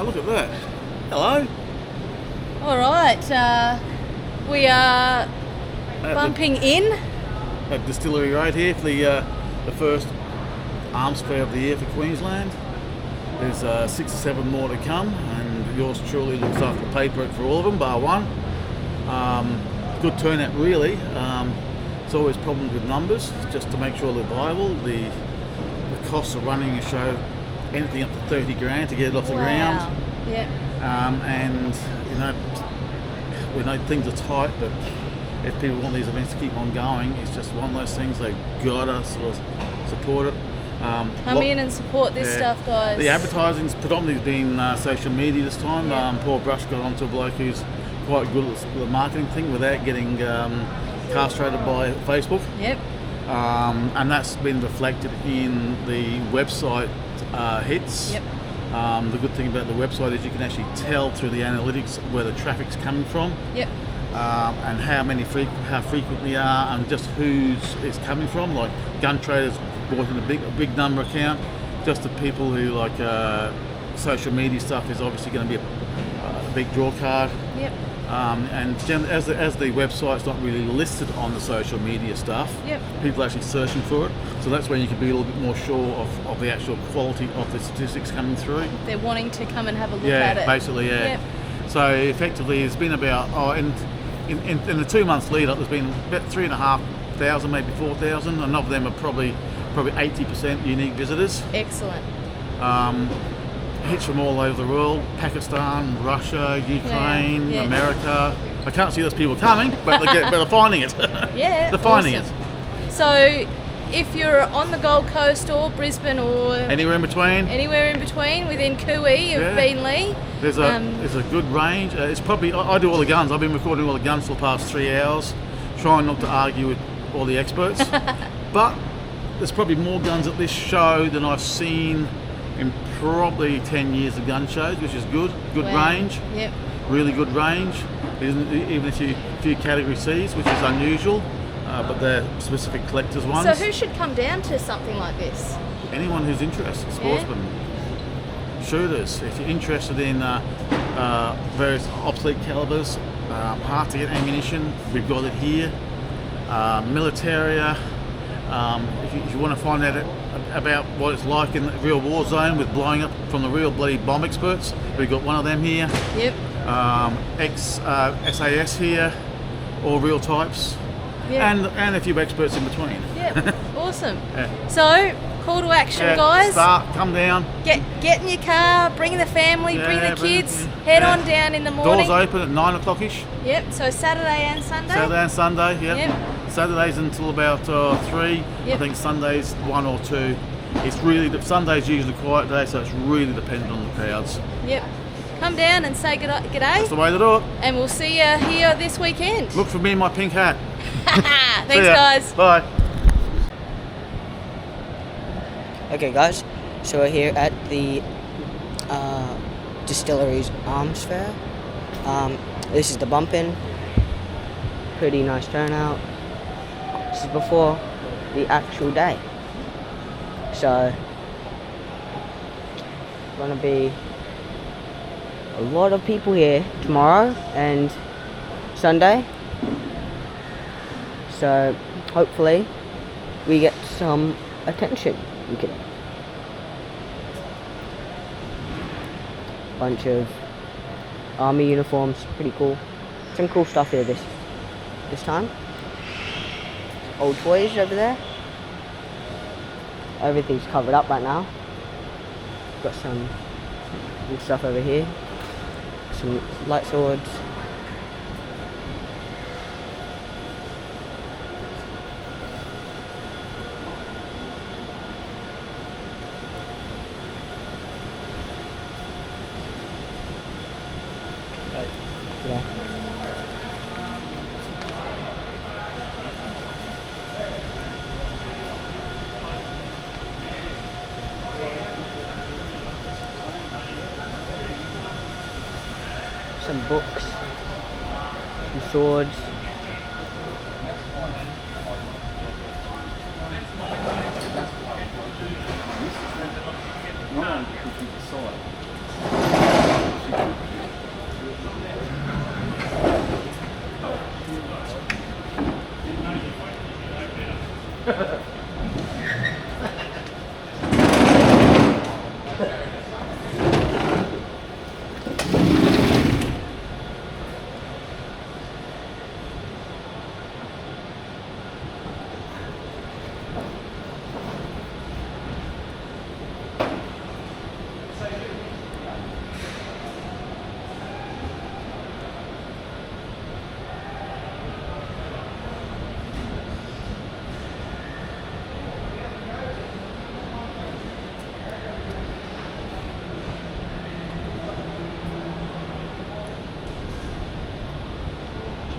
Oh, look at that. Hello. All right, we are bumping in. At Distillery right here for the first Arms Fair of the year for Queensland. There's 6 or 7 more to come, and yours truly looks after the paperwork for all of them, bar one. Good turnout, really. It's always problems with numbers, just to make sure they're viable. The costs of running a show, anything up to 30 grand to get it off the ground. Yep. And you know, we know things are tight, but if people want these events to keep on going, it's just one of those things they've got to sort of support it. Come in and support this stuff, guys. The advertising's predominantly been social media this time. Paul Brush got onto a bloke who's quite good at the marketing thing without getting castrated by Facebook. Yep. And that's been reflected in the website hits. Yep. The good thing about the website is you can actually tell through the analytics where the traffic's coming from. Yep. And how frequent they are, and just who's it's coming from. Like gun traders bought in a big number account. Just the people who like social media stuff is obviously going to be a big draw card. Yep. And as the website's not really listed on the social media stuff, yep, people are actually searching for it. So that's when you can be a little bit more sure of the actual quality of the statistics coming through. They're wanting to come and have a look at it. Basically, yeah. Yep. So effectively, it's been about in the 2 months lead up, there's been about 3,500, maybe 4,000, and of them are probably 80% unique visitors. Excellent. Hits from all over the world: Pakistan, Russia, Ukraine, America. I can't see those people coming, but they're finding it. Yeah, they're finding it. So, if you're on the Gold Coast or Brisbane or anywhere in between, within Cooey of Beenleigh, there's a good range. It's probably I do all the guns. I've been recording all the guns for the past 3 hours, trying not to argue with all the experts. But there's probably more guns at this show than I've seen in probably 10 years of gun shows, which is good. Good range. Yep. Really good range. Even a few category C's, which is unusual, but they're specific collectors ones. So who should come down to something like this? Anyone who's interested, sportsmen, shooters. If you're interested in various obsolete calibers, hard to get ammunition, we've got it here. Militaria. If you want to find out about what it's like in the real war zone with blowing up from the real bloody bomb experts, we've got one of them here. Yep. SAS here, all real types, and a few experts in between. Yep. Awesome. So, call to action, guys. Come down. Get in your car, bring the family, bring the kids, head on down in the morning. Doors open at 9 o'clock-ish. Yep, so Saturday and Sunday? Saturday and Sunday, yep. Saturdays until about 3. Yep. I think Sundays 1 or 2. It's really, Sunday's usually a quiet day, so it's really dependent on the crowds. Yep. Come down and say g'day. That's the way to do it. And we'll see you here this weekend. Look for me in my pink hat. Thanks, guys. Bye. Okay, guys. So we're here at the Distillery's Arms Fair. This is the bump-in. Pretty nice turnout. This is before the actual day. So, gonna be a lot of people here tomorrow and Sunday. So, hopefully, we get some attention. We can. Bunch of army uniforms, pretty cool. Some cool stuff here this time. Old toys over there. Everything's covered up right now. Got some cool stuff over here. Some light swords. Yeah. Some books, some swords.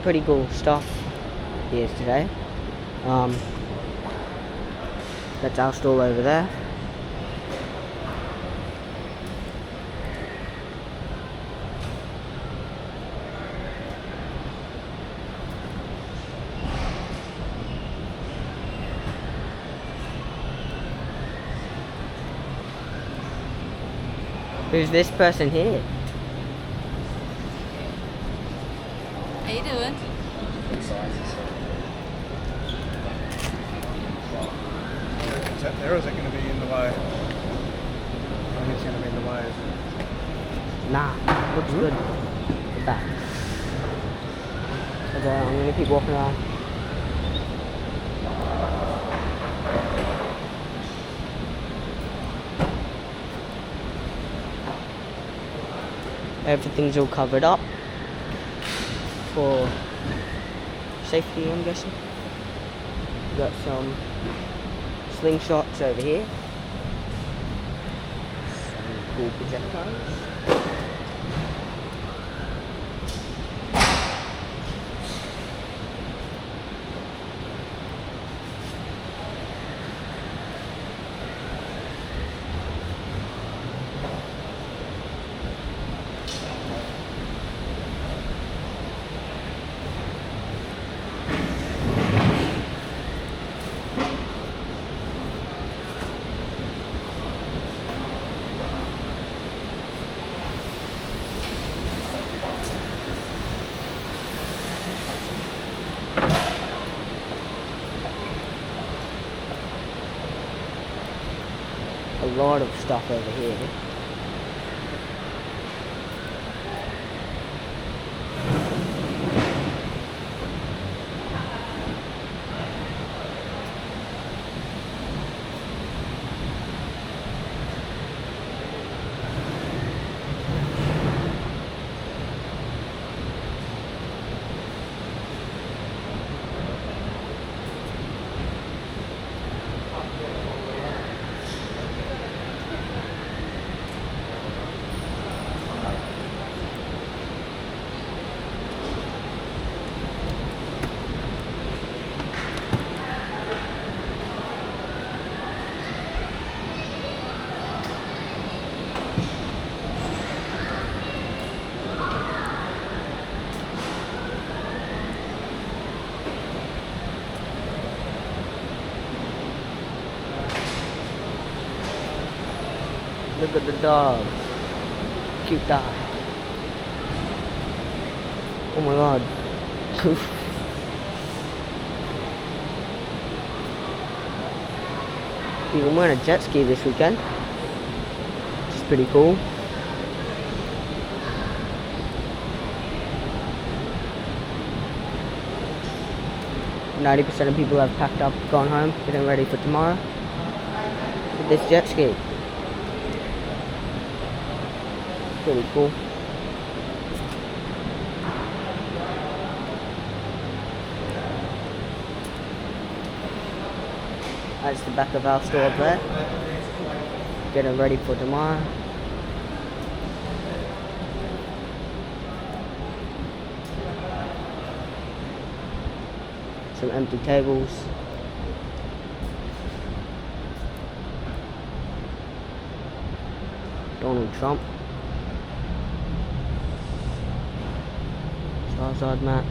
pretty cool stuff here today. That's our store over there. Who's this person here? How you doing? There isn't going to be in the way. I think it's going to be in the way, isn't it? Nah, looks good. Look at that. Okay, I'm gonna keep walking around. Everything's all covered up for safety, I'm guessing. Got some slingshots over here. Some cool projectiles. A lot of stuff over here. Look at the dog. Cute dog. Oh my god. You can wear a jet ski this weekend, which is pretty cool. %90 of people have packed up, gone home, getting ready for tomorrow with this jet ski. Pretty cool. That's the back of our store up there. Getting ready for tomorrow. Some empty tables. Donald Trump. Charizard mat.